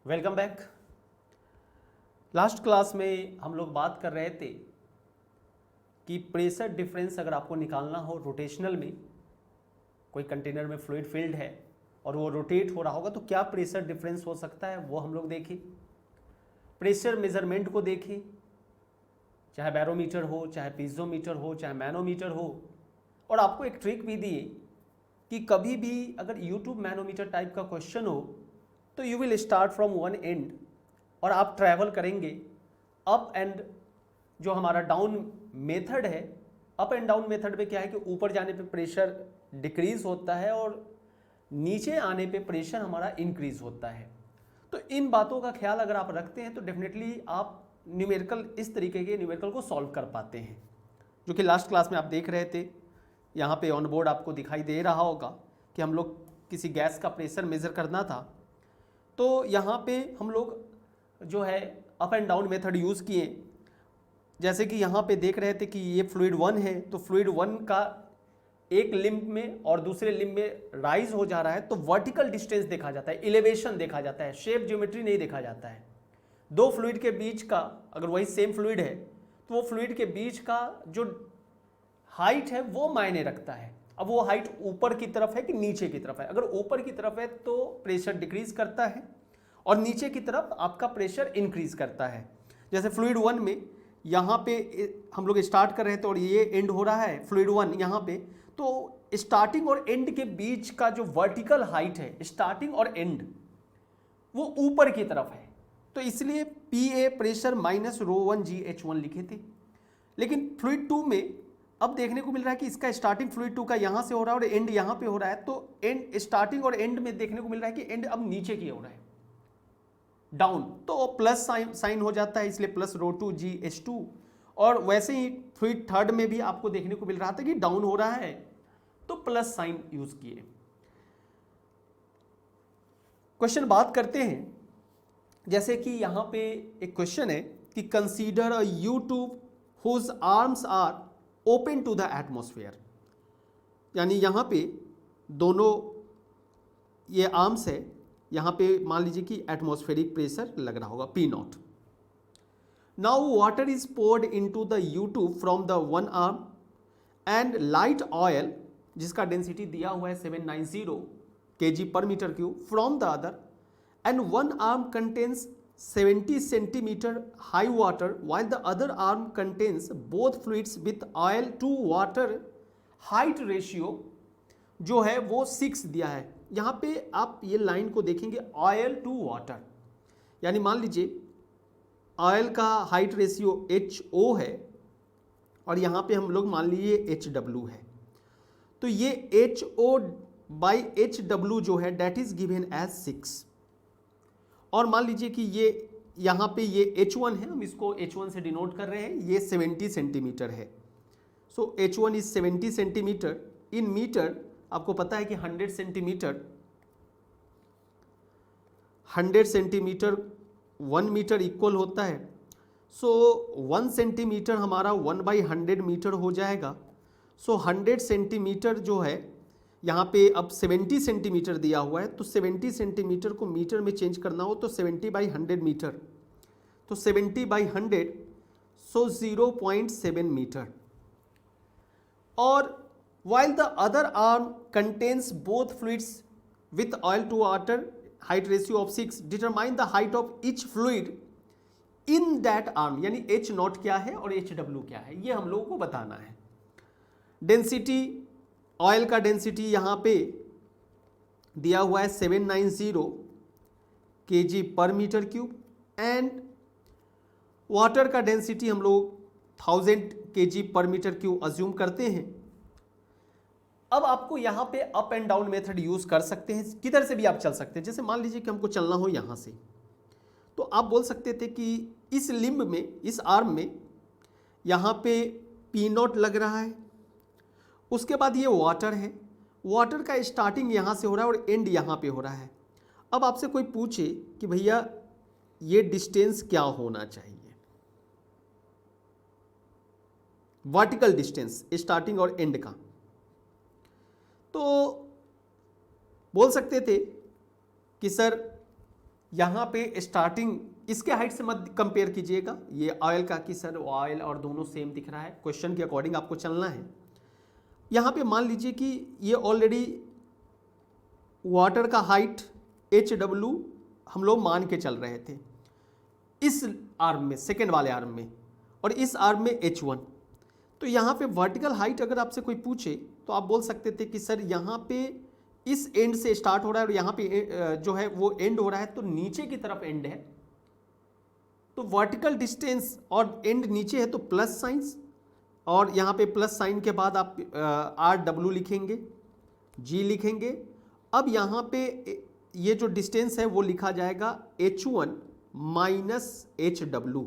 Welcome back. Last class में हम लोग बात कर रहे थे कि प्रेशर डिफरेंस अगर आपको निकालना हो रोटेशनल में, कोई कंटेनर में फ्लूइड फिल्ड है और वो रोटेट हो रहा होगा तो क्या प्रेशर डिफरेंस हो सकता है, वो हम लोग देखें। प्रेशर मेजरमेंट को देखें, चाहे बैरोमीटर हो, चाहे पीजोमीटर हो, चाहे मैनोमीटर हो। और आपको एक ट्रिक भी दिए कि कभी भी अगर यूट्यूब मैनोमीटर टाइप का क्वेश्चन हो तो you will start from one and और आप ट्रैवल करेंगे अप एंड, जो हमारा डाउन मेथड है। अप एंड डाउन मेथड में क्या है कि ऊपर जाने पे प्रेशर डिक्रीज होता है और नीचे आने पे प्रेशर हमारा इंक्रीज होता है। तो इन बातों का ख्याल अगर आप रखते हैं तो डेफिनेटली आप न्यूमेरिकल, इस तरीके के न्यूमेरिकल को सॉल्व कर पाते हैं, जो कि लास्ट क्लास में आप देख रहे थे। यहाँ पे ऑन बोर्ड आपको दिखाई दे रहा होगा कि हम लोग किसी गैस का प्रेशर मेज़र करना था, तो यहाँ पे हम लोग जो है up and down method use किए। जैसे कि यहाँ पे देख रहे थे कि ये फ्लूइड 1 है, तो फ्लूइड 1 का एक लिम्ब में और दूसरे लिम्ब में राइज हो जा रहा है, तो वर्टिकल डिस्टेंस देखा जाता है, एलिवेशन देखा जाता है, शेप ज्योमेट्री नहीं देखा जाता है। दो फ्लूइड के बीच का, अगर वही सेम फ्लूइड है तो वो फ्लूइड के बीच का जो हाइट है वो मायने रखता है। अब वो हाइट ऊपर की तरफ है कि नीचे की तरफ है। अगर ऊपर की तरफ है तो प्रेशर डिक्रीज करता है और नीचे की तरफ आपका प्रेशर इंक्रीज करता है। जैसे फ्लूइड 1 में यहाँ पे हम लोग स्टार्ट कर रहे थे और ये एंड हो रहा है फ्लूइड 1 यहाँ पे, तो स्टार्टिंग और एंड के बीच का जो वर्टिकल हाइट है, स्टार्टिंग और एंड, वो ऊपर की तरफ है। तो इसलिए PA प्रेशर माइनस ρ1 GH1 लिखे थे। लेकिन फ्लूइड 2 में अब देखने को मिल रहा है कि इसका स्टार्टिंग फ्लूइड 2 का यहाँ से हो रहा है और एंड यहाँ पे हो रहा है, तो एंड, स्टार्टिंग और एंड में देखने को मिल रहा है कि एंड अब नीचे की हो रहा है, डाउन, तो प्लस साइन हो जाता है, इसलिए प्लस ρ2 GH2। और वैसे ही फ्लूइड 3 में भी आपको देखने को मिल रहा था कि डाउन हो रहा है, तो प्लस साइन यूज किए। क्वेश्चन बात करते हैं, जैसे कि यहाँ पे एक क्वेश्चन है कि consider a U-tube whose arms are open to the atmosphere। यानी यहाँ पे दोनों ये आर्म्स है, यहाँ पे मान लीजिए कि एटमॉस्फेरिक प्रेशर लग रहा होगा P0। Now water is poured into the U-tube from the one arm and light oil, जिसका डेंसिटी दिया हुआ है 790 kg per meter cube, from the other, and one arm contains 70 centimeter high water while the other arm contains both fluids with oil to water height ratio जो है वो 6 दिया है। यहाँ पे आप ये लाइन को देखेंगे, ऑयल टू वाटर, यानी मान लीजिए ऑयल का हाइट रेशियो HO है और यहाँ पे हम लोग मान लीजिए HW है, तो ये HO by HW जो है डेट इज गिवन एज 6। और मान लीजिए कि ये यहाँ पे ये H1 है, हम इसको H1 से डिनोट कर रहे हैं, ये 70 सेंटीमीटर है। So H1 is 70 centimetre in metre. आपको पता है कि 100 सेंटीमीटर 1 मीटर इक्वल होता है। सो 1 सेंटीमीटर हमारा 1/100 मीटर हो जाएगा। सो 100 सेंटीमीटर जो है, यहाँ पे अब 70 सेंटीमीटर दिया हुआ है, तो 70 सेंटीमीटर को मीटर में चेंज करना हो तो 70/100 मीटर, तो 70/100 सो 0.7 मीटर। और while the other arm contains both fluids with oil to water height ratio of 6, determine the height of each fluid in that arm। यानी H0 क्या है और HW क्या है, ये हम लोगों को बताना है। डेंसिटी, ऑयल का डेंसिटी यहाँ पे दिया हुआ है 790 kg पर मीटर क्यूब एंड वाटर का डेंसिटी हम लोग 1000 kg पर मीटर क्यूब अज्यूम करते हैं। अब आपको यहाँ पे up and down method use कर सकते हैं, किधर से भी आप चल सकते हैं। जैसे मान लीजिए कि हमको चलना हो यहाँ से, तो आप बोल सकते थे कि इस लिम्ब में, इस आर्म में यहाँ पे P0 लग रहा है, उसके बाद ये वाटर है, वाटर का स्टार्टिंग यहाँ से हो रहा है और एंड यहाँ पे हो रहा है। अब आपसे कोई पूछे कि भैया ये डिस्टेंस क्या होना चाहिए, वर्टिकल डिस्टेंस स्टार्टिंग और एंड का, तो बोल सकते थे कि सर यहाँ पे स्टार्टिंग इसके हाइट से मत कंपेयर कीजिएगा, ये ऑयल का कि सर ऑयल और दोनों सेम दिख रहा है, क्वेश्चन के अकॉर्डिंग आपको चलना है। यहाँ पे मान लीजिए कि ये ऑलरेडी वाटर का हाइट HW हम लोग मान के चल रहे थे इस आर्म में, सेकेंड वाले आर्म में, और इस आर्म में H1। तो यहाँ पे वर्टिकल हाइट अगर आपसे कोई पूछे तो आप बोल सकते थे कि सर यहाँ पे इस एंड से स्टार्ट हो रहा है और यहाँ पे जो है वो एंड हो रहा है, तो नीचे की तरफ एंड है, तो वर्टिकल डिस्टेंस और एंड नीचे है तो प्लस साइंस, और यहाँ पे प्लस साइन के बाद आप RW लिखेंगे, G लिखेंगे। अब यहाँ पे ये जो डिस्टेंस है वो लिखा जाएगा H1 माइनस HW,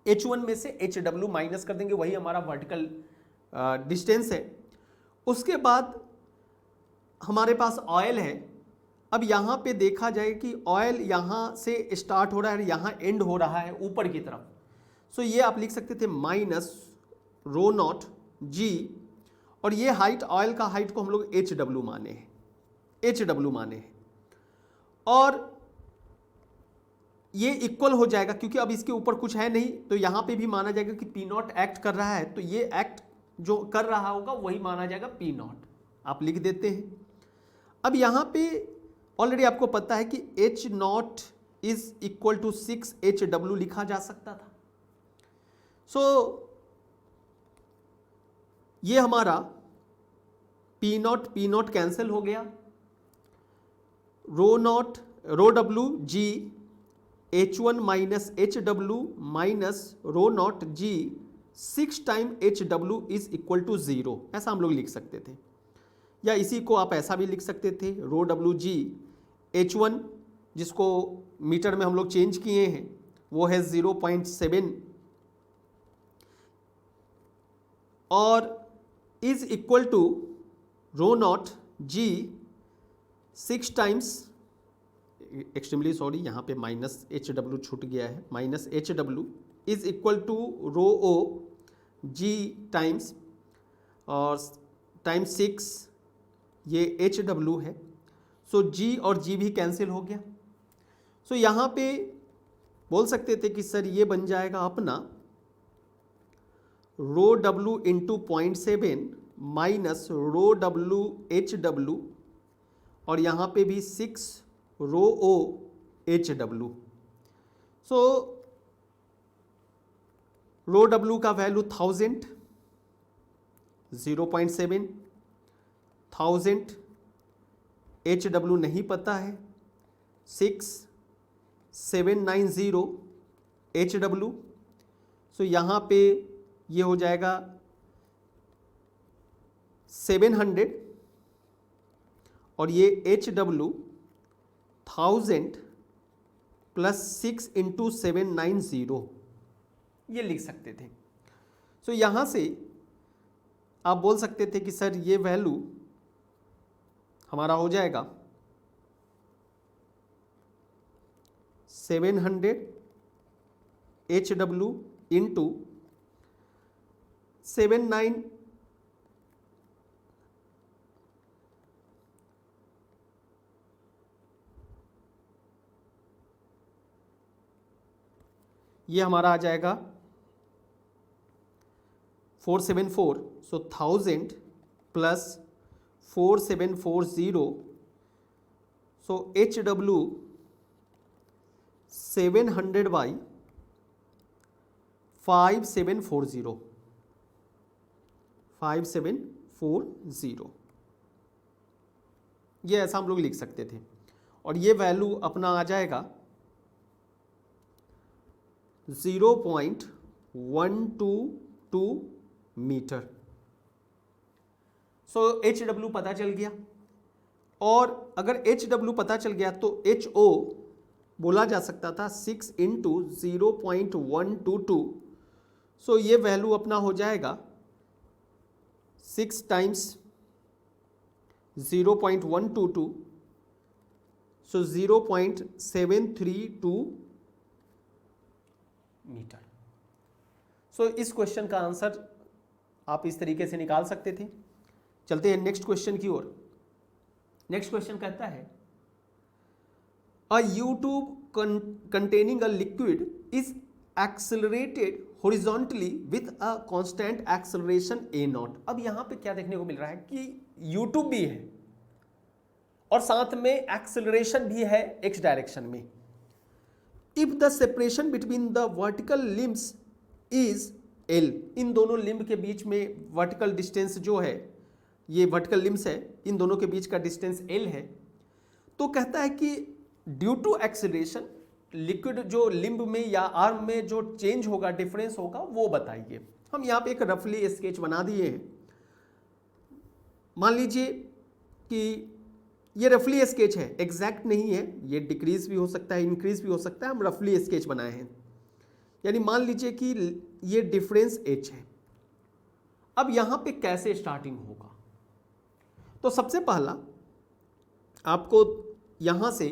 H1 में से HW माइनस कर देंगे, वही हमारा वर्टिकल डिस्टेंस है। उसके बाद हमारे पास ऑयल है। अब यहाँ पे देखा जाए कि ऑयल यहाँ से स्टार्ट हो रहा है और यहाँ एंड हो रहा है ऊपर की तरफ, सो ये आप लिख सकते थे माइनस रो नॉट G, और ये हाइट ऑयल का हाइट को हम लोग HW माने हैं, HW माने हैं, और ये इक्वल हो जाएगा क्योंकि अब इसके ऊपर कुछ है नहीं, तो यहाँ पे भी माना जाएगा कि P0 एक्ट कर रहा है, तो ये एक्ट जो कर रहा होगा वही माना जाएगा P0, आप लिख देते हैं। अब यहाँ पे ऑलरेडी आपको पता है कि H0 is equal to 6HW लिखा जा सकता था। सो ये हमारा P0 कैंसिल हो गया, rho W G H1 minus HW minus rho naught G 6 time HW is equal to 0, ऐसा हम लोग लिख सकते थे, या इसी को आप ऐसा भी लिख सकते थे, रो W G H1 जिसको मीटर में हम लोग चेंज किए हैं वो है 0.7 और is equal to rho naught G 6 times, extremely sorry यहाँ पे माइनस HW छूट गया है, minus HW is equal to rho O G times और टाइम्स 6, ये HW है, सो G और G भी कैंसिल हो गया। सो यहाँ पे बोल सकते थे कि सर ये बन जाएगा अपना रो W into 0.7 minus rho W HW, और यहाँ पे भी 6 रो O HW। सो रो W का वैल्यू 1000, 0.7 1000, HW नहीं पता है, 6790 HW। सो यहाँ पे ये हो जाएगा 700 और ये HW 1000 प्लस 6 इंटू 790, ये लिख सकते थे। सो यहाँ से आप बोल सकते थे कि सर ये वैल्यू हमारा हो जाएगा 700 HW इंटू 79, ये हमारा आ जाएगा 474, सो 1000 प्लस 4740, सो HW 700 बाई 5740, 5740, ये ऐसा हम लोग लिख सकते थे, और ये वैल्यू अपना आ जाएगा 0.122 मीटर। सो HW पता चल गया, और अगर HW पता चल गया तो HO बोला जा सकता था 6 इंटू 0.122, सो ये वैल्यू अपना हो जाएगा 6 टाइम्स 0.122, सो 0.732 मीटर। सो इस क्वेश्चन का आंसर आप इस तरीके से निकाल सकते थे। चलते हैं नेक्स्ट क्वेश्चन की ओर। नेक्स्ट क्वेश्चन कहता है A U-tube containing a liquid is accelerated horizontally with a constant acceleration a0। अब यहां पे क्या देखने को मिल रहा है कि U-tube भी है और साथ में एक्सेलरेशन भी है x डायरेक्शन में। If the separation between the vertical limbs is L, इन दोनों लिम्ब के बीच में वर्टिकल डिस्टेंस जो है, ये वर्टिकल लिम्स है, इन दोनों के बीच का डिस्टेंस L है, तो कहता है कि ड्यू टू एक्सेलरेशन लिक्विड जो लिम्ब में या आर्म में जो चेंज होगा, डिफरेंस होगा, वो बताइए। हम यहाँ पे एक रफली स्केच बना दिए हैं। मान लीजिए कि ये रफली स्केच है, एग्जैक्ट नहीं है, ये डिक्रीज भी हो सकता है, इंक्रीज भी हो सकता है, हम रफली स्केच बनाए हैं। यानी मान लीजिए कि ये डिफरेंस h है। अब यहाँ पे कैसे स्टार्टिंग होगा, तो सबसे पहला आपको यहाँ से,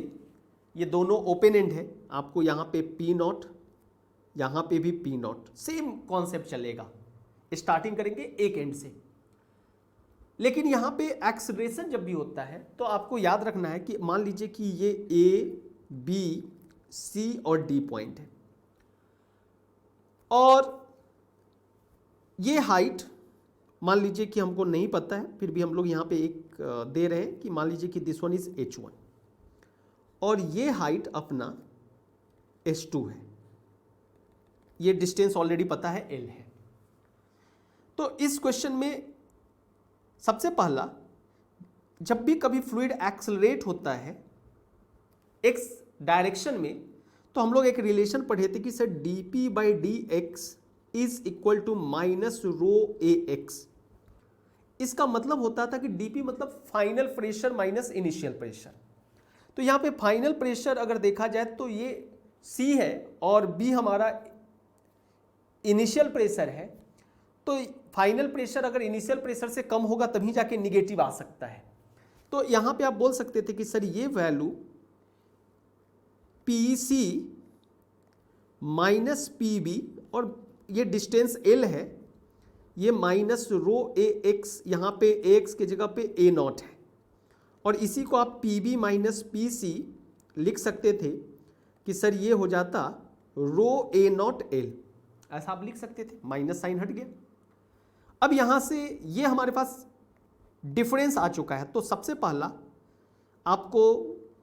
ये दोनों ओपन एंड है, आपको यहाँ पे P0, यहाँ पे भी P0, सेम कॉन्सेप्ट चलेगा। स्टार्टिंग करेंगे एक एंड से, लेकिन यहाँ पे एक्सेलरेशन जब भी होता है तो आपको याद रखना है कि मान लीजिए कि ये A, B, C और D पॉइंट है और ये हाइट मान लीजिए कि हमको नहीं पता है, फिर भी हम लोग यहाँ पे एक दे रहे हैं कि मान लीजिए कि दिस वन इज H1 और ये हाइट अपना H2 है। ये डिस्टेंस ऑलरेडी पता है L है। तो इस क्वेश्चन में सबसे पहला, जब भी कभी फ्लूइड एक्सेलरेट होता है x डायरेक्शन में, तो हम लोग एक रिलेशन पढ़े थे कि sir dp/dx is equal to minus rho ax। इसका मतलब होता था कि dp मतलब final pressure minus initial pressure. तो यहाँ पे फाइनल प्रेशर अगर देखा जाए तो ये c है और b हमारा इनिशियल प्रेशर है। तो फाइनल प्रेशर अगर इनिशियल प्रेशर से कम होगा तभी जाके निगेटिव आ सकता है। तो यहाँ पे आप बोल सकते थे कि सर ये वैल्यू PC माइनस PB और ये डिस्टेंस L है, ये माइनस रो AX, यहाँ पे AX की जगह पे A0 है और इसी को आप PB माइनस PC लिख सकते थे कि सर ये हो जाता रो A0L, ऐसा आप लिख सकते थे, माइनस साइन हट गया। अब यहाँ से ये हमारे पास डिफरेंस आ चुका है, तो सबसे पहला आपको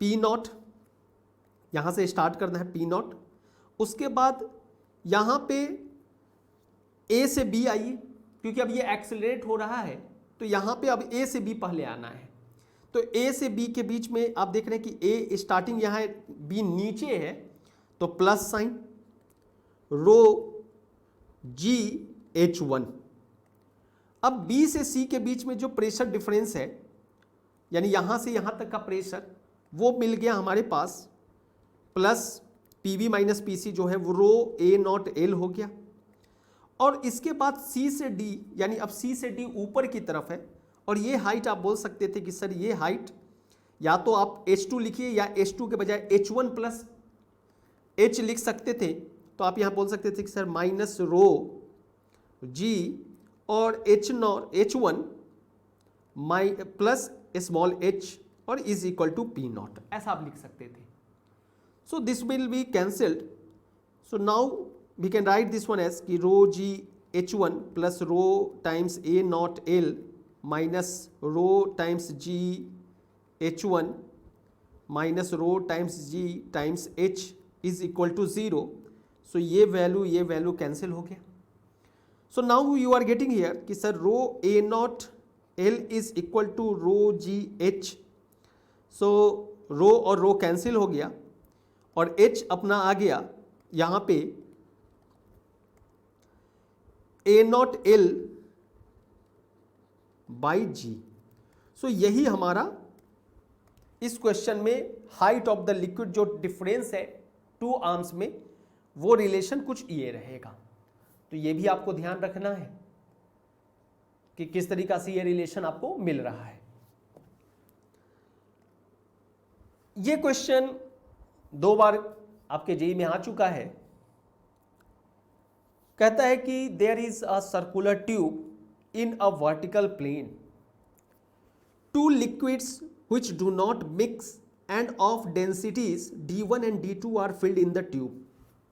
P0 यहाँ से स्टार्ट करना है, P0। उसके बाद यहाँ पे A से B आइए, क्योंकि अब ये एक्सेलरेट हो रहा है तो यहाँ पे अब A से B पहले आना है। तो A से B के बीच में आप देख रहे हैं कि A स्टार्टिंग यहाँ है, B नीचे है, तो प्लस साइन रो G H1। अब B से C के बीच में जो प्रेशर डिफरेंस है, यानी यहाँ से यहाँ तक का प्रेशर, वो मिल गया हमारे पास प्लस PB माइनस PC जो है वो रो A0L हो गया। और इसके बाद C से D, यानी अब C से D ऊपर की तरफ है और ये हाइट आप बोल सकते थे कि सर ये हाइट या तो आप H2 लिखिए या H2 के बजाय H1 प्लस H लिख सकते थे। तो आप यहाँ बोल सकते थे कि सर माइनस रो G और H1 प्लस स्मॉल h और इज इक्वल टू P0, ऐसा आप लिख सकते थे। So this will be cancelled. So now we can write this one as कि rho G H1 plus rho times A0L minus rho times G H1 minus rho times G times H is equal to 0। So ये value cancel हो गया। So now you are getting here कि sir rho A0L is equal to rho GH। So rho और rho cancel हो गया और H अपना आ गया यहाँ पे A0L बाई G। सो यही हमारा इस क्वेश्चन में हाइट ऑफ द लिक्विड जो डिफरेंस है टू आर्म्स में, वो रिलेशन कुछ ये रहेगा। तो ये भी आपको ध्यान रखना है कि किस तरीका से ये रिलेशन आपको मिल रहा है। ये क्वेश्चन 2 बार आपके जेईई में आ चुका है। कहता है कि there is a circular tube in a vertical plane, two liquids which do not mix and of densities D1 and D2 are filled in the tube.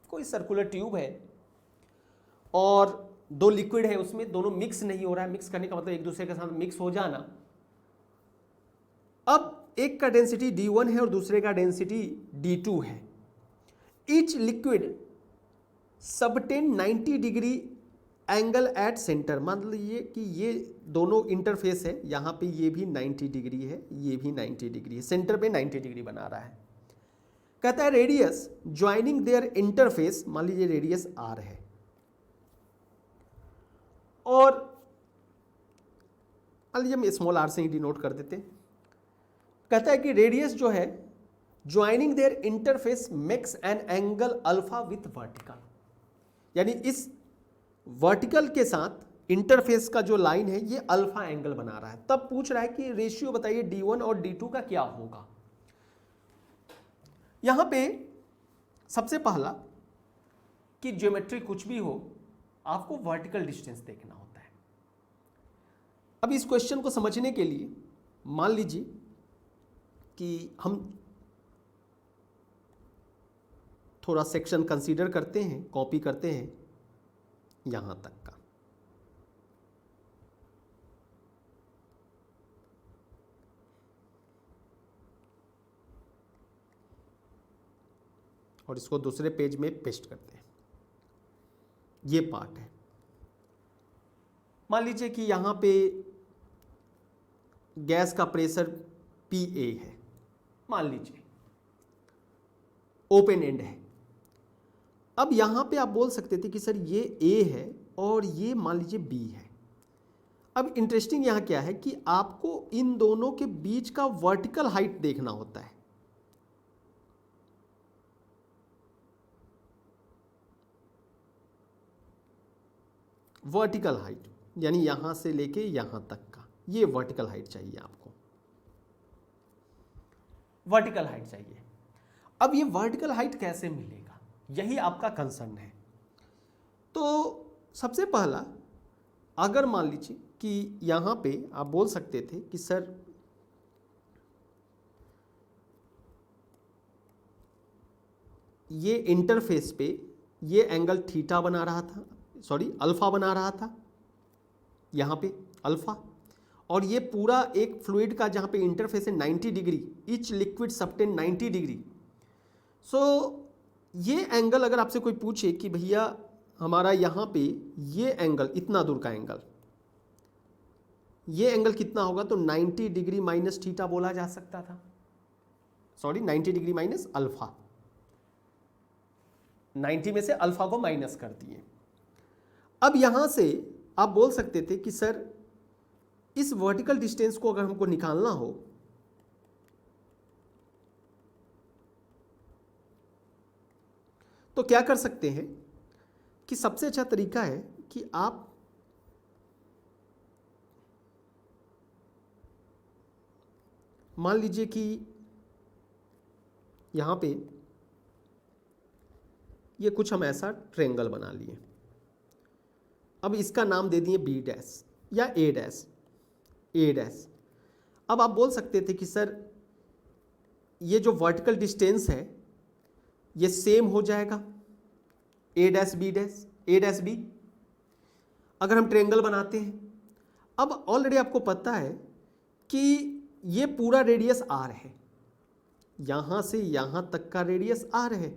कोई सर्कुलर ट्यूब है और दो लिक्विड है, उसमें दोनों मिक्स नहीं हो रहा है, मिक्स करने का मतलब एक दूसरे के साथ मिक्स हो जाना। अब एक का डेंसिटी D1 है और दूसरे का डेंसिटी D2 है। Each liquid subtend 90 degree angle at centre. मान लीजिए कि ये दोनों इंटरफेस है, यहाँ पे ये भी 90 डिग्री है, ये भी 90 डिग्री है, सेंटर पे 90 डिग्री बना रहा है। कहता है रेडियस ज्वाइनिंग देयर इंटरफेस, मान लीजिए रेडियस R है और मान लीजिए हम स्मॉल r से ही डिनोट कर देते हैं। कहता है कि रेडियस जो है joining there interface makes an angle alpha with vertical, यानी इस वर्टिकल के साथ इंटरफेस का जो लाइन है ये अल्फा एंगल बना रहा है। तब पूछ रहा है कि रेशियो बताइए D1 और D2 का क्या होगा। यहां पे सबसे पहला कि ज्योमेट्री कुछ भी हो आपको वर्टिकल डिस्टेंस देखना होता है। अब इस क्वेश्चन को समझने के लिए मान लीजिए कि हम थोड़ा सेक्शन कंसीडर करते हैं, कॉपी करते हैं यहां तक का। और इसको दूसरे पेज में पेस्ट करते हैं। ये पार्ट है। मान लीजिए कि यहां पे गैस का प्रेशर PA है, मान लीजिए ओपन एंड है। अब यहां पे आप बोल सकते थे कि सर ये A है और ये मान लीजिए B है। अब इंटरेस्टिंग यहां क्या है कि आपको इन दोनों के बीच का वर्टिकल हाइट देखना होता है। वर्टिकल हाइट यानी यहां से लेके यहां तक का, ये वर्टिकल हाइट चाहिए आपको, वर्टिकल हाइट चाहिए। अब ये वर्टिकल हाइट कैसे मिलेगा, यही आपका कंसर्न है। तो सबसे पहला अगर मान लीजिए कि यहां पे आप बोल सकते थे कि सर ये इंटरफेस पे ये एंगल थीटा बना रहा था, सॉरी अल्फा बना रहा था, यहाँ पे अल्फा, और ये पूरा एक फ्लूइड का जहाँ पे इंटरफेस है 90 degree, each liquid subtend 90 degree. सो ये एंगल अगर आपसे कोई पूछे कि भैया हमारा यहाँ पे ये एंगल इतना दूर का एंगल, ये एंगल कितना होगा, तो 90 डिग्री माइनस थीटा बोला जा सकता था, सॉरी 90 डिग्री माइनस अल्फा, 90 में से अल्फा को माइनस कर दिए। अब यहां से आप बोल सकते थे कि सर इस वर्टिकल डिस्टेंस को अगर हमको निकालना हो तो क्या कर सकते हैं कि सबसे अच्छा तरीका है कि आप मान लीजिए कि यहां पे ये कुछ हम ऐसा ट्रायंगल बना लिए। अब इसका नाम दे दिए B डैश या A डैश, A डैश। अब आप बोल सकते थे कि सर ये जो वर्टिकल डिस्टेंस है ये सेम हो जाएगा A dash B dash, A dash B। अगर हम ट्रायंगल बनाते हैं, अब ऑलरेडी आपको पता है कि ये पूरा रेडियस R है, यहां से यहां तक का रेडियस R है।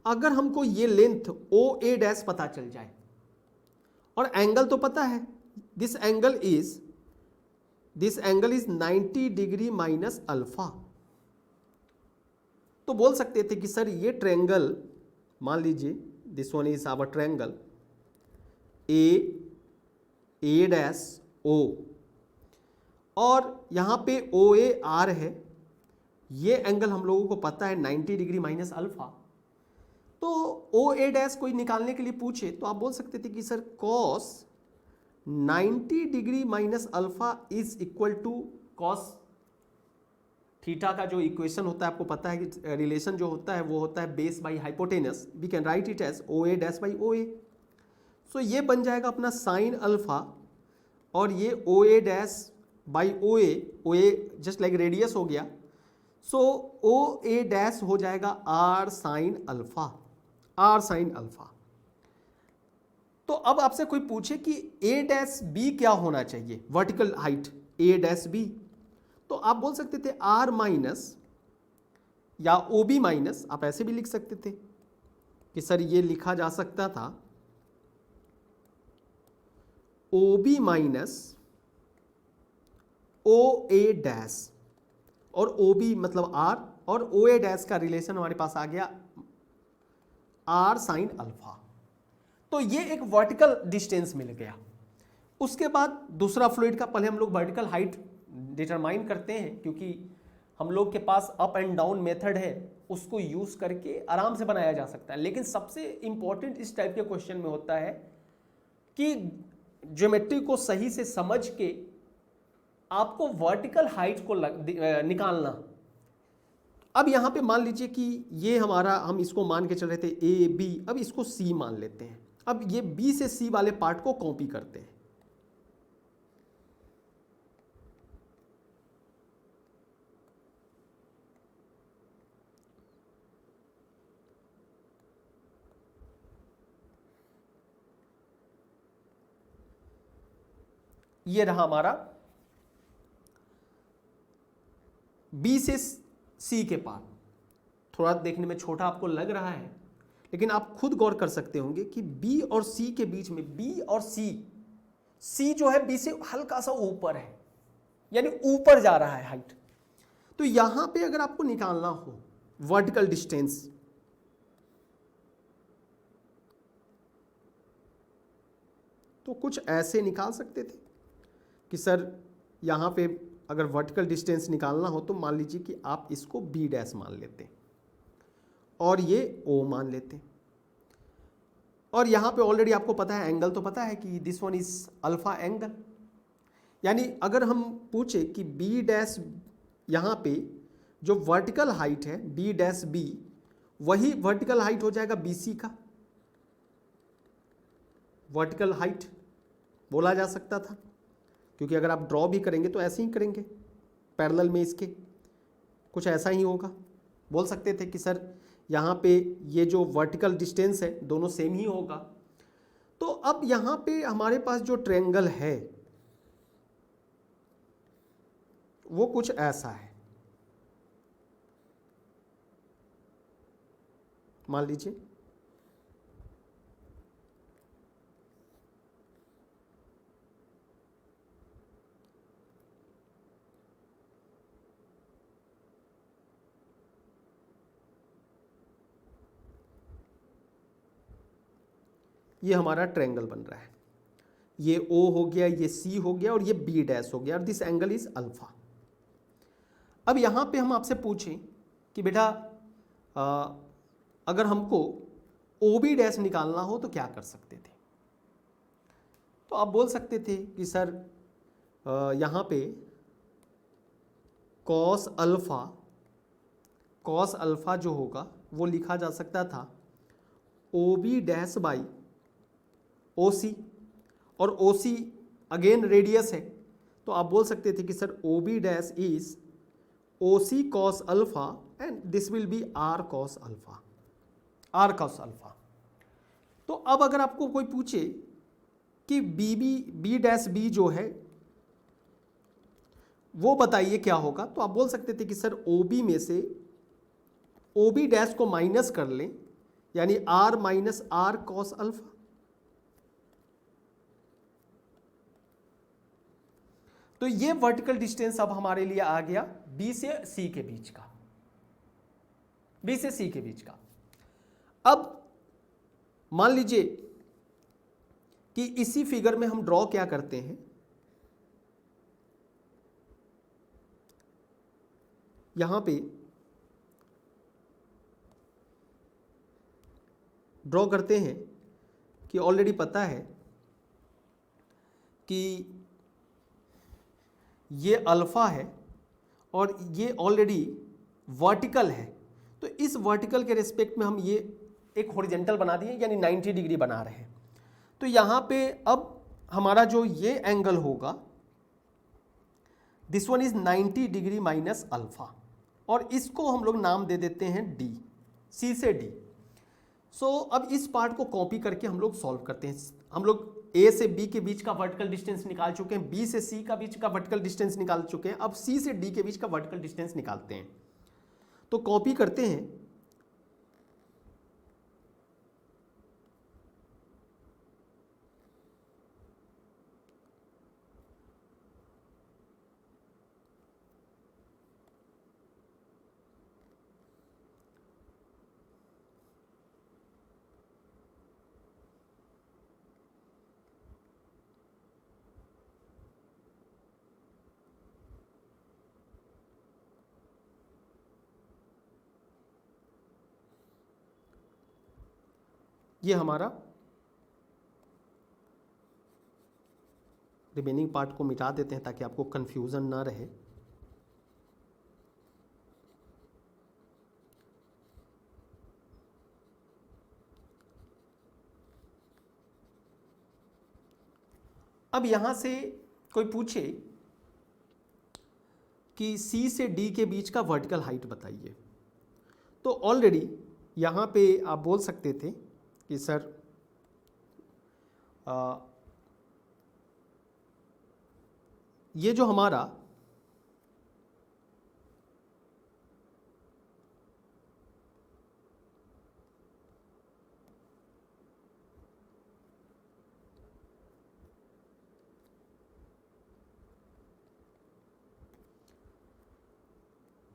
अगर हमको ये लेंथ OA डैश पता चल जाए और एंगल तो पता है, this angle is 90 degree minus alpha, तो बोल सकते थे कि सर ये ट्रायंगल, मान लीजिए this one is our triangle A dash O, और यहां पे OA R है, ये एंगल हम लोगों को पता है 90 डिग्री माइनस अल्फा। तो OA डैश कोई निकालने के लिए पूछे तो आप बोल सकते थे कि sir cos 90 degree minus alpha is equal to cos theta का जो इक्वेशन होता है आपको पता है कि रिलेशन जो होता है वो होता है base by hypotenuse, we can write it as OA dash by OA। So ये बन जाएगा अपना साइन अल्फा और ये OA dash by OA, OA just like radius हो गया। सो ओ ए डैश हो जाएगा R sine alpha, R sine alpha. तो अब आपसे कोई पूछे कि ए डैश बी क्या होना चाहिए, वर्टिकल हाइट ए डैश बी, तो आप बोल सकते थे आर माइनस या ओ बी माइनस, आप ऐसे भी लिख सकते थे कि सर ये लिखा जा सकता था O B minus O A dash, और ओ बी मतलब आर और ओ ए डैश का रिलेशन हमारे पास आ गया आर साइन अल्फा। तो ये एक वर्टिकल डिस्टेंस मिल गया। उसके बाद दूसरा फ्लूइड का पहले हम लोग वर्टिकल हाइट डिटरमाइन करते हैं, क्योंकि हम लोग के पास अप एंड डाउन मेथड है, उसको यूज करके आराम से बनाया जा सकता है। लेकिन सबसे इंपॉर्टेंट इस टाइप के क्वेश्चन में होता है कि ज्योमेट्री को सही से समझ के आपको वर्टिकल हाइट को निकालना। अब यहां पे मान लीजिए कि ये हमारा, हम इसको मान के चल रहे थे ए बी, अब इसको सी मान लेते हैं। अब ये बी से सी वाले पार्ट को कॉपी करते हैं। ये रहा हमारा बी से सी के पार्ट। थोड़ा देखने में छोटा आपको लग रहा है, लेकिन आप खुद गौर कर सकते होंगे कि बी और सी के बीच में, बी और सी जो है बी से हल्का सा ऊपर है, यानी ऊपर जा रहा है हाइट। तो यहां पे अगर आपको निकालना हो वर्टिकल डिस्टेंस, तो कुछ ऐसे निकाल सकते थे कि सर यहां पे अगर वर्टिकल डिस्टेंस निकालना हो तो मान लीजिए कि आप इसको बी डैश मान लेते और ये ओ मान लेते, और यहां पे ऑलरेडी आपको पता है एंगल, तो पता है कि this one is alpha angle. यानी अगर हम पूछे कि बी डैश, यहां पे जो वर्टिकल हाइट है बी डैश बी, वही वर्टिकल हाइट हो जाएगा बी सी का, वर्टिकल हाइट बोला जा सकता था, क्योंकि अगर आप ड्रॉ भी करेंगे तो ऐसे ही करेंगे, पैरेलल में इसके कुछ ऐसा ही होगा। बोल सकते थे कि सर यहाँ पे ये जो वर्टिकल डिस्टेंस है दोनों सेम ही होगा। तो अब यहाँ पे हमारे पास जो ट्रायंगल है वो कुछ ऐसा है, मान लीजिए ये हमारा ट्रायंगल बन रहा है, ये ओ हो गया, ये सी हो गया और ये बी डैश हो गया, और दिस एंगल इज अल्फा। अब यहाँ पे हम आपसे पूछें कि बेटा अगर हमको ओ बी डैश निकालना हो तो क्या कर सकते थे, तो आप बोल सकते थे कि सर यहाँ पे कॉस अल्फा जो होगा वो लिखा जा सकता था O B dash by O C, और ओ सी अगेन रेडियस है, तो आप बोल सकते थे कि sir O B dash is O C cos alpha and this will be R cos alpha, R cos alpha. तो अब अगर आपको कोई पूछे कि बी डैश बी जो है वो बताइए क्या होगा, तो आप बोल सकते थे कि सर ओ बी में से ओ बी डैश को माइनस कर लें, यानी R minus R cos alpha. तो ये वर्टिकल डिस्टेंस अब हमारे लिए आ गया बी से सी के बीच का, बी से सी के बीच का। अब मान लीजिए कि इसी फिगर में हम ड्रॉ क्या करते हैं, यहां पे ड्रॉ करते हैं कि ऑलरेडी पता है कि ये अल्फा है और ये ऑलरेडी वर्टिकल है, तो इस वर्टिकल के रिस्पेक्ट में हम ये एक हॉरिजेंटल बना दिए, यानी 90 डिग्री बना रहे हैं। तो यहाँ पे अब हमारा जो ये एंगल होगा this one is 90 degree minus alpha, और इसको हम लोग नाम दे देते हैं डी, सी से डी। सो अब इस पार्ट को कॉपी करके हम लोग सॉल्व करते हैं। हम लोग ए से बी के बीच का वर्टिकल डिस्टेंस निकाल चुके हैं, बी से सी का बीच का वर्टिकल डिस्टेंस निकाल चुके हैं, अब सी से डी के बीच का वर्टिकल डिस्टेंस निकालते हैं। तो कॉपी करते हैं, ये हमारा रिमेनिंग पार्ट को मिटा देते हैं ताकि आपको कंफ्यूजन ना रहे। अब यहां से कोई पूछे कि सी से डी के बीच का वर्टिकल हाइट बताइए, तो ऑलरेडी यहां पे आप बोल सकते थे कि सर ये जो हमारा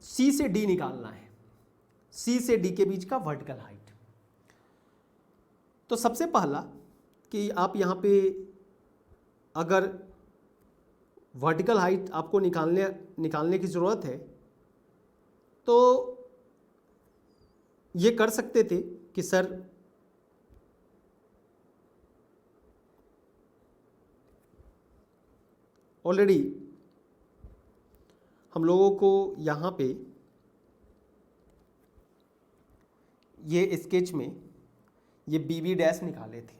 सी से डी निकालना है, सी से डी के बीच का वर्टिकल हाइट। तो सबसे पहला कि आप यहाँ पे अगर वर्टिकल हाइट आपको निकालने की ज़रूरत है तो ये कर सकते थे कि सर ऑलरेडी हम लोगों को यहाँ पे ये स्केच में ये BB डैश निकाले थे,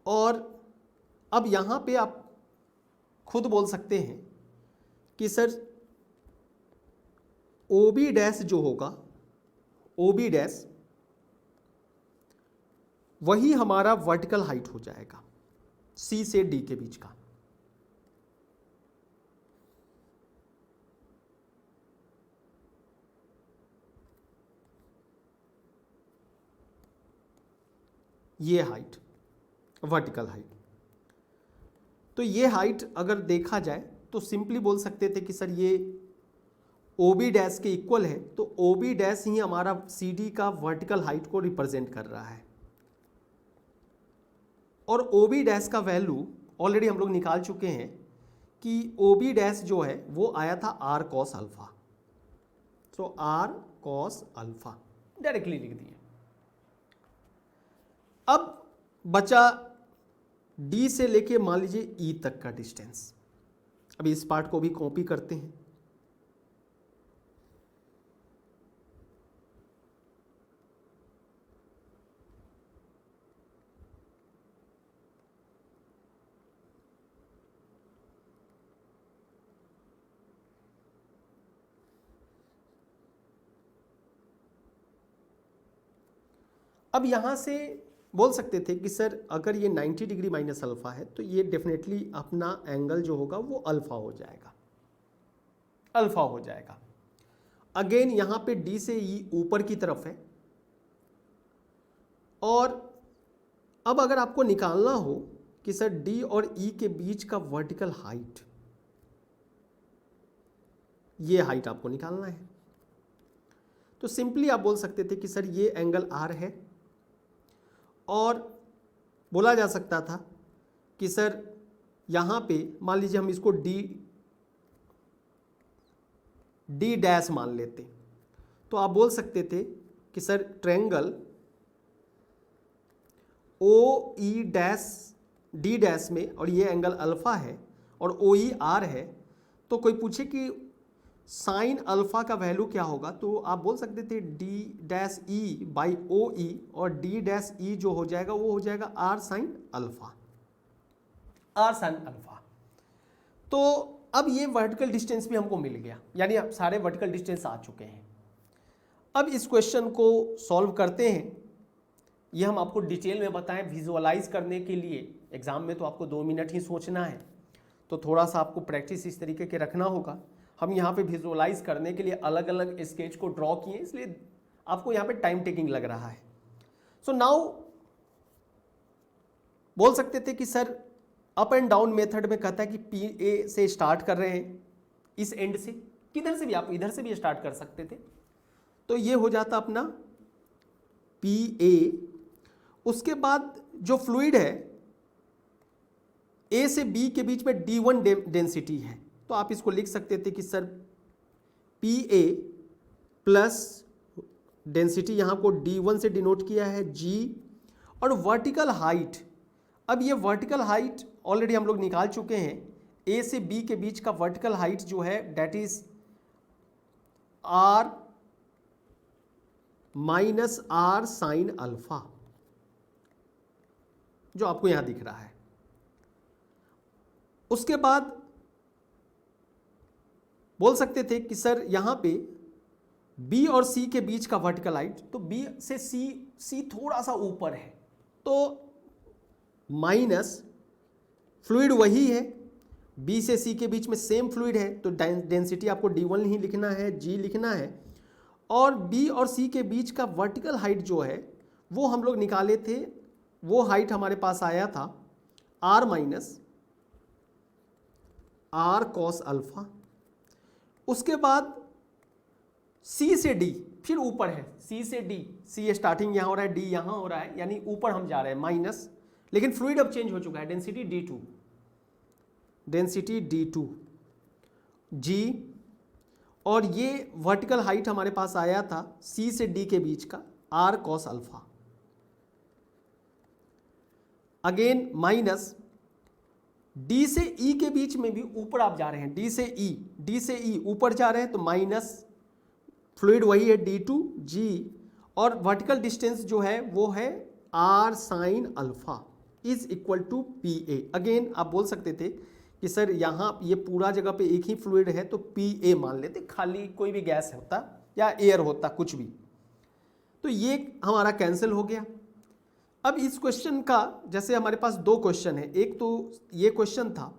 और अब यहाँ पे आप खुद बोल सकते हैं कि सर OB डैश जो होगा, OB डैश वही हमारा वर्टिकल हाइट हो जाएगा C से D के बीच का। ये हाइट वर्टिकल हाइट, तो ये हाइट अगर देखा जाए तो सिंपली बोल सकते थे कि सर ये OB डैश के इक्वल है, तो OB डैश ही हमारा CD का वर्टिकल हाइट को रिप्रेजेंट कर रहा है। और OB डैश का वैल्यू ऑलरेडी हम लोग निकाल चुके हैं कि OB डैश जो है वो आया था R cos अल्फा, तो R cos अल्फा डायरेक्टली लिख दिए। अब बचा D से लेके मान लीजिए E तक का डिस्टेंस। अब इस पार्ट को भी कॉपी करते हैं, अब यहां से बोल सकते थे कि सर अगर ये 90 डिग्री माइनस अल्फा है तो ये डेफिनेटली अपना एंगल जो होगा वो अल्फा हो जाएगा, अल्फा हो जाएगा। अगेन यहां पे D से E ऊपर की तरफ है, और अब अगर आपको निकालना हो कि सर D और E के बीच का वर्टिकल हाइट, ये हाइट आपको निकालना है, तो सिंपली आप बोल सकते थे कि सर ये एंगल R है, और बोला जा सकता था कि सर यहाँ पे मान लीजिए हम इसको D डैश मान लेते, तो आप बोल सकते थे कि sir triangle OE dash D dash में, और ये एंगल अल्फा है और OE R है, तो कोई पूछे कि साइन अल्फा का वैल्यू क्या होगा, तो आप बोल सकते थे D dash E by OE, और D डैश E जो हो जाएगा वो हो जाएगा R sine alpha, R sine alpha. तो अब ये वर्टिकल डिस्टेंस भी हमको मिल गया, यानी अब सारे वर्टिकल डिस्टेंस आ चुके हैं। अब इस क्वेश्चन को सॉल्व करते हैं। ये हम आपको डिटेल में बताएं, विजुअलाइज करने के लिए एग्जाम में तो आपको 2 मिनट ही सोचना है, तो थोड़ा सा आपको प्रैक्टिस इस तरीके के रखना होगा। हम यहाँ पे विजुअलाइज करने के लिए अलग अलग स्केच को ड्रॉ किए, इसलिए आपको यहाँ पे टाइम टेकिंग लग रहा है। सो नाउ बोल सकते थे कि sir up and down method में कहता है कि पी ए से स्टार्ट कर रहे हैं, इस एंड से, किधर से भी, आप इधर से भी स्टार्ट कर सकते थे, तो ये हो जाता अपना पी ए। उसके बाद जो फ्लूइड है ए से बी के बीच में D1 डेंसिटी है, तो आप इसको लिख सकते थे कि sir P A plus density यहाँ को D1 से डिनोट किया है G, और वर्टिकल हाइट, अब ये वर्टिकल हाइट ऑलरेडी हम लोग निकाल चुके हैं, ए से बी के बीच का वर्टिकल हाइट जो है that is R minus R sine alpha, जो आपको यहां दिख रहा है। उसके बाद बोल सकते थे कि सर यहां पे B और C के बीच का वर्टिकल हाइट, तो B से C थोड़ा सा ऊपर है, तो माइनस फ्लूइड वही है, B से C के बीच में सेम फ्लूइड है, तो डेंसिटी आपको D1 ही लिखना है, G लिखना है, और B और C के बीच का वर्टिकल हाइट जो है वो हम लोग निकाले थे, वो हाइट हमारे पास आया था R minus R cos alpha. उसके बाद C से D फिर ऊपर है, C से D, C स्टार्टिंग यहाँ हो रहा है, D यहाँ हो रहा है, यानी ऊपर हम जा रहे हैं माइनस, लेकिन फ्लूइड अब चेंज हो चुका है, density D2, density D2 G, और ये वर्टिकल हाइट हमारे पास आया था C से D के बीच का R cos alpha, again minus D से E के बीच में भी ऊपर आप जा रहे हैं, D से E ऊपर जा रहे हैं, तो माइनस फ्लूइड वही है D2 G, और वर्टिकल डिस्टेंस जो है वो है R sine alpha is equal to P A. Again आप बोल सकते थे कि सर यहाँ ये पूरा जगह पे एक ही फ्लूइड है, तो पी ए मान लेते, खाली कोई भी गैस होता या एयर होता कुछ भी, तो ये हमारा कैंसिल हो गया। अब इस क्वेश्चन का जैसे हमारे पास 2 क्वेश्चन है, एक तो ये क्वेश्चन था,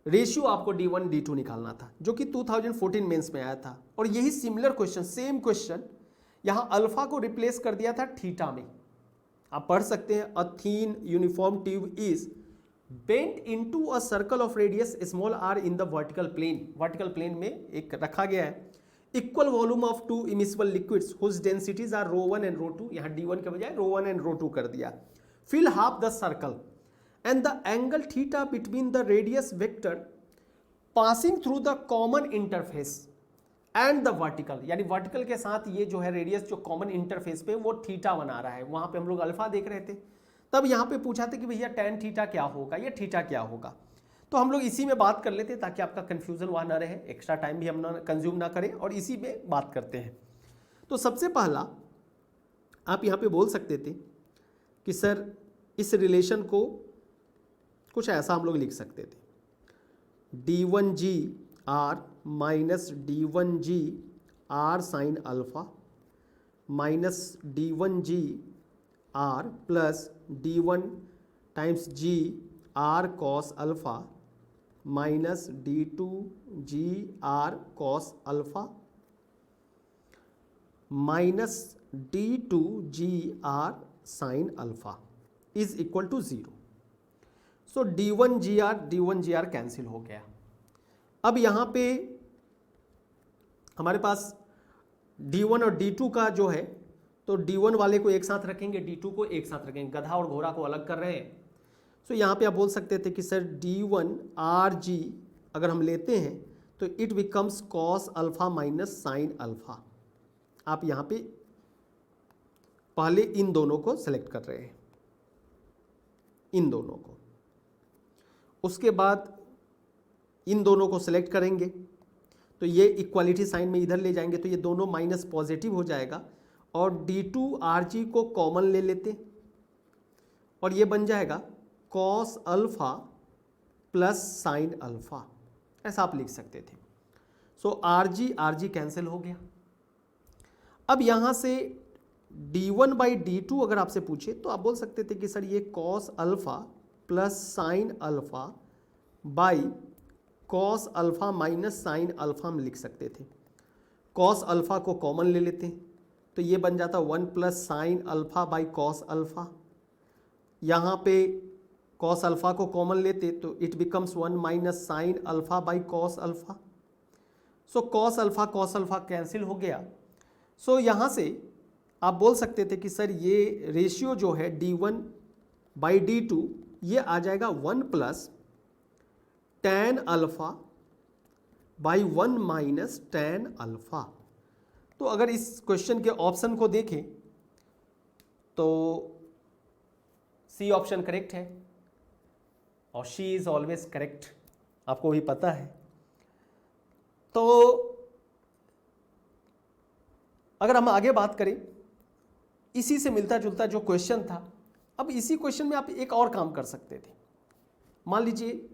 रेशियो आपको D1 D2 निकालना था, जो कि 2014 मेंस में आया था, और यही सिमिलर क्वेश्चन, सेम क्वेश्चन, यहाँ अल्फा को रिप्लेस कर दिया था थीटा में। आप पढ़ सकते हैं, a thin uniform tube is bent into a circle of radius small r in the vertical plane, vertical plane में एक रखा गया है, equal volume of 2 immiscible liquids whose densities are ρ1 and ρ2, यहाँ D1 के बजाय ρ1 एंड ρ2 कर दिया, fill half the circle and the angle theta between the radius vector passing through the common interface and the vertical, यानी vertical के साथ ये जो है रेडियस जो कॉमन इंटरफेस पे वो थीटा बना रहा है, वहां पे हम लोग अल्फा देख रहे थे। तब यहाँ पे पूछा था कि भैया tan थीटा क्या होगा या थीटा क्या होगा, तो हम लोग इसी में बात कर लेते ताकि आपका कंफ्यूजन वहाँ ना रहे, एक्स्ट्रा टाइम भी हम ना कंज्यूम ना करें, और इसी में बात करते हैं। तो सबसे पहला आप यहाँ पे बोल सकते थे कि सर इस रिलेशन को कुछ ऐसा हम लोग लिख सकते थे, D1G R minus D1G R sine alpha minus D1G R plus D1 times G R cos alpha minus D2G R cos alpha minus D2G R sine alpha is equal to 0। So D1G R cancel हो गया। अब यहाँ पे हमारे पास D1 और D2 का जो है, तो D1 वाले को एक साथ रखेंगे, D2 को एक साथ रखेंगे, गधा और घोड़ा को अलग कर रहे हैं। सो यहाँ पे आप बोल सकते थे कि सर D1 RG अगर हम लेते हैं तो it becomes cos alpha minus sine alpha. आप यहाँ पे पहले इन दोनों को सेलेक्ट कर रहे हैं, इन दोनों को, उसके बाद इन दोनों को सेलेक्ट करेंगे, तो ये इक्वालिटी साइन में इधर ले जाएंगे, तो ये दोनों माइनस पॉजिटिव हो जाएगा, और D2 RG को कॉमन ले लेते और ये बन जाएगा cos alpha plus sine alpha. ऐसा आप लिख सकते थे। सो आर जी कैंसिल हो गया। अब यहाँ से d1/d2 अगर आपसे पूछे तो आप बोल सकते थे कि सर ये cos alpha plus sine alpha by cos alpha minus sine alpha हम लिख सकते थे। कॉस अल्फा को कॉमन ले लेते हैं तो ये बन जाता 1 plus sine alpha by cos alpha. यहाँ पे कॉस अल्फा को कॉमन लेते तो it becomes 1 minus sine alpha by cos alpha. So cos alpha cancel हो गया। सो यहाँ से आप बोल सकते थे कि सर ये रेशियो जो है d1/d2 ये आ जाएगा 1 plus tan alpha by 1 minus tan alpha. तो अगर इस क्वेश्चन के ऑप्शन को देखें तो सी ऑप्शन करेक्ट है और शी इज ऑलवेज करेक्ट, आपको भी पता है। तो अगर हम आगे बात करें, इसी से मिलता जुलता जो क्वेश्चन था, अब इसी क्वेश्चन में आप एक और काम कर सकते थे। मान लीजिए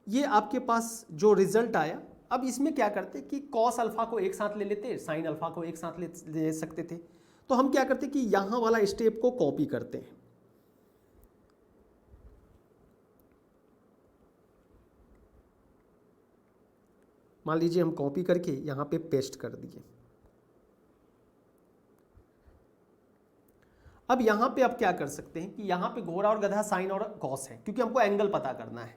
ये आपके पास जो रिजल्ट आया, अब इसमें क्या करते कि कॉस अल्फा को एक साथ ले लेते, साइन अल्फा को एक साथ ले सकते थे। तो हम क्या करते कि यहां वाला स्टेप को कॉपी करते हैं। मान लीजिए हम कॉपी करके यहां पे पेस्ट कर दिए। अब यहां पे आप क्या कर सकते हैं कि यहां पे घोड़ा और गधा साइन और कॉस है, क्योंकि हमको एंगल पता करना है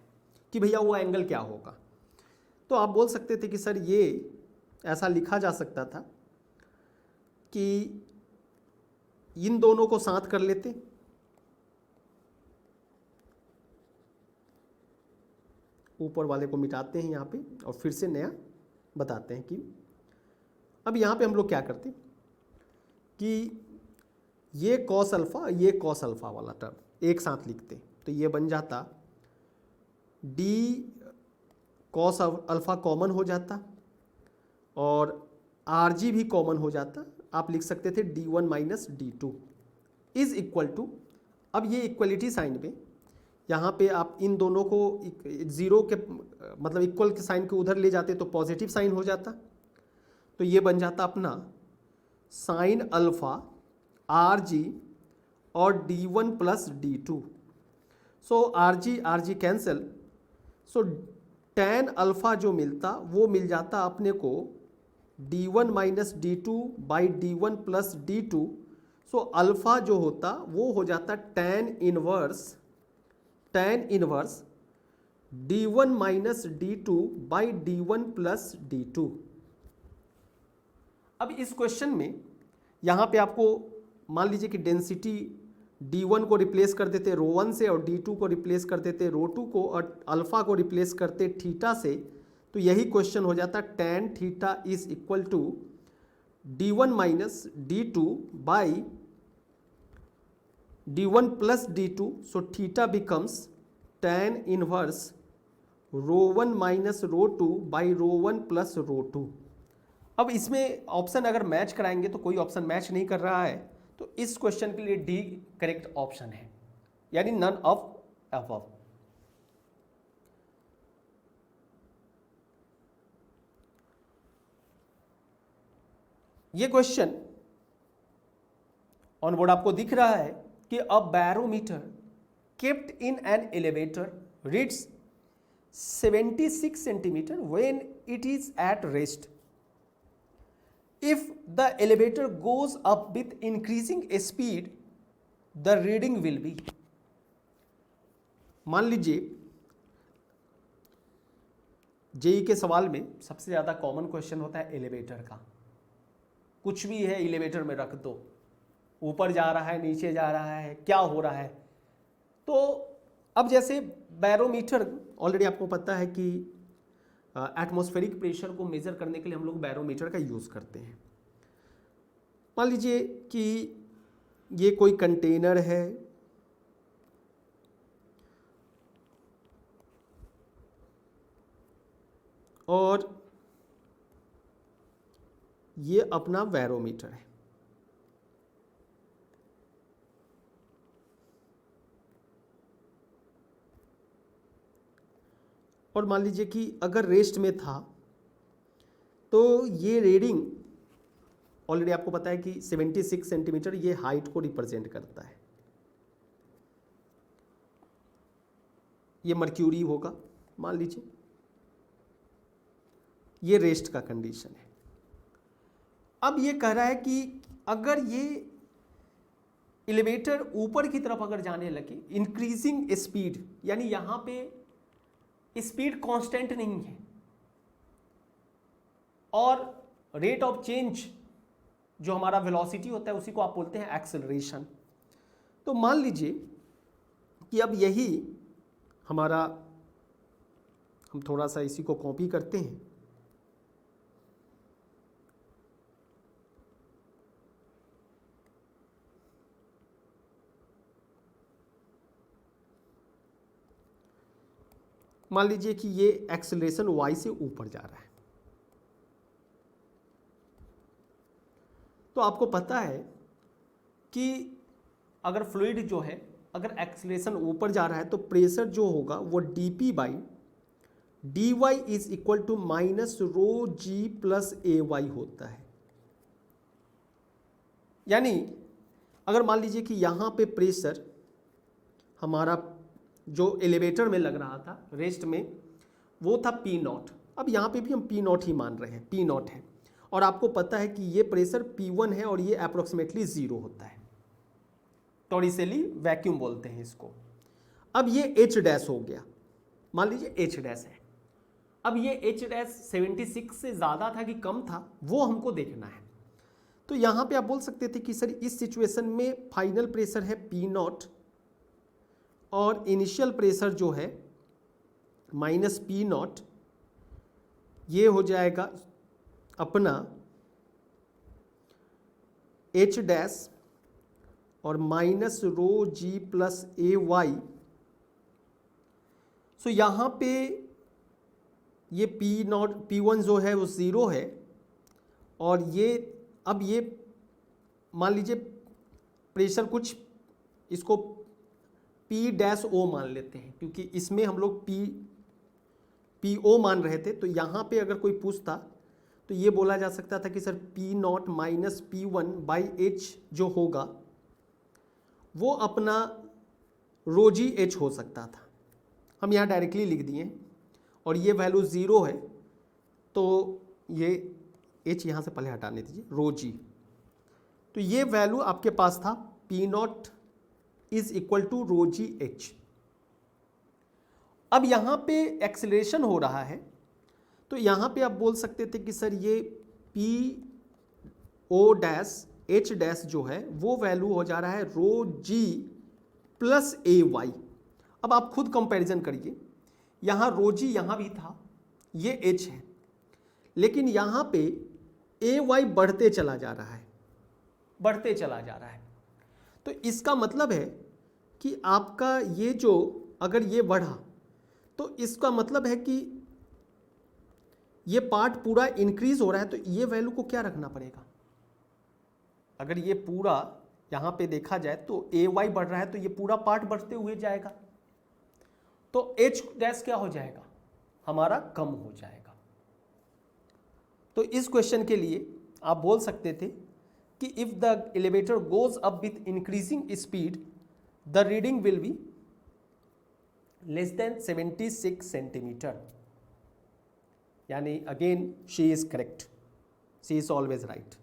कि भैया वो एंगल क्या होगा। तो आप बोल सकते थे कि सर ये ऐसा लिखा जा सकता था कि इन दोनों को साथ कर लेते, ऊपर वाले को मिटाते हैं यहाँ पे और फिर से नया बताते हैं कि अब यहाँ पे हम लोग क्या करते कि ये कॉस अल्फा वाला टर्म एक साथ लिखते, तो ये बन जाता डी कॉस अल्फा कॉमन हो जाता और आर जी भी कॉमन हो जाता। आप लिख सकते थे d1 minus d2 is equal to, अब ये इक्वलिटी साइन पे यहाँ पे आप इन दोनों को जीरो के मतलब इक्वल के साइन के उधर ले जाते तो पॉजिटिव साइन हो जाता। तो ये बन जाता अपना साइन अल्फा आर जी और d1 प्लस d2। सो आर जी कैंसिल। सो tan अल्फा जो मिलता वो मिल जाता अपने को d1 minus d2 by d1 plus d2। So alpha जो होता वो हो जाता tan inverse d1 minus d2 by d1 plus d2। अब इस क्वेश्चन में यहाँ पे आपको मान लीजिए कि डेंसिटी d1 को रिप्लेस कर देते ρ1 से और d2 को रिप्लेस कर देते ρ2 को और अल्फा को रिप्लेस करते थीटा से, तो यही क्वेश्चन हो जाता tan theta is equal to d1 minus d2 by d1 plus d2। So theta becomes tan inverse ρ1 minus ρ2 by ρ1 plus ρ2। अब इसमें ऑप्शन अगर मैच कराएंगे तो कोई ऑप्शन मैच नहीं कर रहा है, तो इस क्वेश्चन के लिए डी करेक्ट ऑप्शन है, यानी नन ऑफ अबव। ये क्वेश्चन ऑन बोर्ड आपको दिख रहा है कि a barometer kept in an elevator reads 76 centimetre when it is at rest. If the elevator goes up with increasing speed, the reading will be। मान लीजिए JEE के सवाल में सबसे ज़्यादा कॉमन क्वेश्चन होता है एलिवेटर का। कुछ भी है एलिवेटर में रख दो, ऊपर जा रहा है नीचे जा रहा है क्या हो रहा है। तो अब जैसे बैरोमीटर ऑलरेडी आपको पता है कि एटमॉस्फेरिक प्रेशर को मेजर करने के लिए हम लोग बैरोमीटर का यूज़ करते हैं। मान लीजिए कि ये कोई कंटेनर है और ये अपना बैरोमीटर है। और मान लीजिए कि अगर रेस्ट में था तो ये रीडिंग ऑलरेडी आपको पता है कि 76 सेंटीमीटर ये हाइट को रिप्रेजेंट करता है। ये मर्क्यूरी होगा मान लीजिए, ये रेस्ट का कंडीशन है। अब ये कह रहा है कि अगर ये एलिवेटर ऊपर की तरफ अगर जाने लगे, इंक्रीजिंग स्पीड, यानी यहां पे स्पीड कांस्टेंट नहीं है और रेट ऑफ चेंज जो हमारा वेलोसिटी होता है उसी को आप बोलते हैं एक्सेलरेशन। तो मान लीजिए कि अब यही हमारा, हम थोड़ा सा इसी को कॉपी करते हैं। मान लीजिए कि ये एक्सेलरेशन y से ऊपर जा रहा है, तो आपको पता है कि अगर फ्लूइड जो है, अगर एक्सेलरेशन ऊपर जा रहा है तो प्रेशर जो होगा वो dp by dy is equal to minus rho g plus a y होता है। यानी अगर मान लीजिए कि यहाँ पे प्रेशर हमारा जो एलिवेटर में लग रहा था रेस्ट में वो था पी नॉट, अब यहाँ पे भी हम पी नॉट ही मान रहे हैं, पी नॉट है, और आपको पता है कि ये प्रेशर P1 है और ये अप्रोक्सीमेटली 0 होता है, टॉरिसेली वैक्यूम बोलते हैं इसको। अब ये H डैश हो गया, मान लीजिए H डैश है। अब ये H डैश 76 से ज़्यादा था कि कम था वो हमको देखना है। तो यहाँ पे आप बोल सकते थे कि सर इस सिचुएशन में फाइनल प्रेशर है P नॉट और इनिशियल प्रेशर जो है माइनस पी नॉट, ये हो जाएगा अपना H डैश और minus rho g plus a Y. सो यहाँ पे ये पी नॉट P1 जो है वो 0 है और ये अब ये मान लीजिए प्रेशर कुछ इसको P डैश ओ मान लेते हैं क्योंकि इसमें हम लोग पी ओ मान रहे थे। तो यहाँ पे अगर कोई पूछता तो ये बोला जा सकता था कि sir P not minus P1 by H जो होगा वो अपना रो जी एच हो सकता था। हम यहाँ डायरेक्टली लिख दिए और ये वैल्यू 0 है तो ये H यहाँ से पहले हटाने दीजिए, रो जी। तो ये वैल्यू आपके पास था P nought is equal to rho g h. अब यहाँ पे एक्सेलरेशन हो रहा है तो यहाँ पे आप बोल सकते थे कि सर ये P O dash H dash जो है वो वैल्यू हो जा रहा है रो जी प्लस ए वाई। अब आप खुद कंपैरिजन करिए, यहाँ रो जी यहाँ भी था, ये एच है, लेकिन यहाँ पे ए वाई बढ़ते चला जा रहा है, बढ़ते चला जा रहा है। तो इसका मतलब है कि आपका ये जो अगर ये बढ़ा तो इसका मतलब है कि ये पार्ट पूरा इंक्रीज हो रहा है, तो ये वैल्यू को क्या रखना पड़ेगा। अगर ये पूरा यहाँ पे देखा जाए तो ए वाई बढ़ रहा है तो ये पूरा पार्ट बढ़ते हुए जाएगा, तो एच डैश क्या हो जाएगा, हमारा कम हो जाएगा। तो इस क्वेश्चन के लिए आप बोल सकते थे कि if the elevator goes up with increasing speed the reading will be less than 76 centimetre. यानी again she is correct, she is always right.